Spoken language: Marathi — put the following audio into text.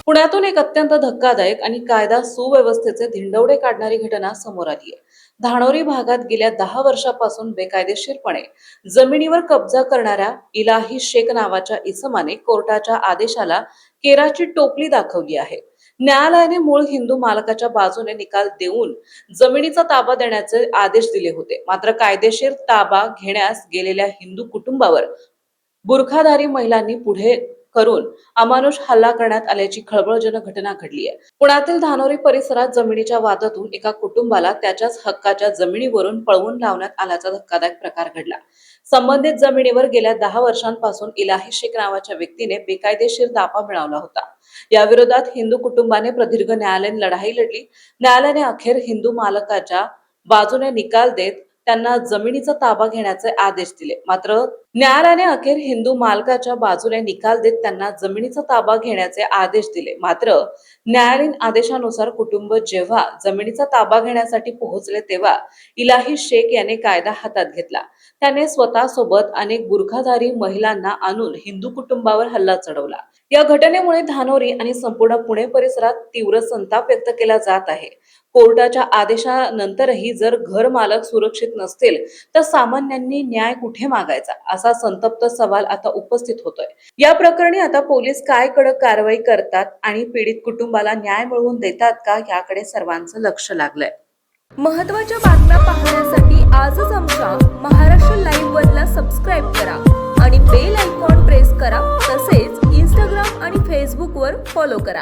पुण्यातून एक अत्यंत धक्कादायक आणि कायदा सुव्यवस्थेचे धिंडवडे काढणारी घटना समोर आली आहे. धानोरी भागात गेल्या 10 वर्षापासून बेकायदेशीरपणे जमिनीवर कब्जा करणाऱ्या इलाही शेख नावाच्या इसमाने कोर्टाच्या आदेशाला केराची टोपली दाखवली आहे. न्यायालयाने मूळ हिंदू मालकाच्या बाजूने निकाल देऊन जमिनीचा ताबा देण्याचे आदेश दिले होते. मात्र कायदेशीर ताबा घेण्यास गेलेल्या हिंदू कुटुंबावर बुरखाधारी महिलांनी पुढे करून अमानुष हल्ला करण्यात आल्याची खळबळजनक घटना घडली आहे. पुण्यातील धानोरी परिसरात जमिनीच्या वादातून एका कुटुंबाला त्याच्याच हक्काच्या जमिनीवरून पळवून लावण्यात आल्याचा धक्कादायक प्रकार घडला. संबंधित जमिनीवर गेल्या 10 वर्षांपासून इलाही शेख नावाच्या व्यक्तीने बेकायदेशीर ताबा मिळवला होता. या विरोधात हिंदू कुटुंबाने प्रदीर्घ न्यायालयीन लढाई लढली. न्यायालयाने अखेर हिंदू मालकाच्या बाजूने निकाल देत त्यांना जमिनीचा ताबा घेण्याचे आदेश दिले. मात्र न्यायालयाने अखेर हिंदू मालकाच्या बाजूने निकाल देत त्यांना जमिनीचा ताबा घेण्याचे आदेश दिले. मात्र न्यायालयीन आदेशानुसार कुटुंब जेव्हा जमिनीचा ताबा घेण्यासाठी पोहोचले तेव्हा इलाही शेख याने कायदा हातात घेतला. त्याने स्वतःसोबत अनेक बुरखाधारी महिलांना आणून हिंदू कुटुंबावर हल्ला चढवला. या घटनेमुळे धानोरी आणि संपूर्ण पुणे परिसरात तीव्र संताप व्यक्त केला जात आहे. कोर्टाच्या आदेशानंतरही जर घर मालक सुरक्षित नसतील तर सामान्यांनी न्याय कुठे मागायचा, असा संतप्त सवाल आता उपस्थित होतोय. या प्रकरणी आता पोलीस काय कडक कारवाई करतात आणि पीडित कुटुंबाला न्याय मिळवून देतात का, याकडे सर्वांचं लक्ष लागलंय. महत्त्वाच्या बातम्या पाहण्यासाठी आजच आमच्या महाराष्ट्र लाईव्हला सबस्क्राईब करा आणि बेल आयकॉन प्रेस करा. तसेच इंस्टाग्राम आणि फेसबुकवर फॉलो करा.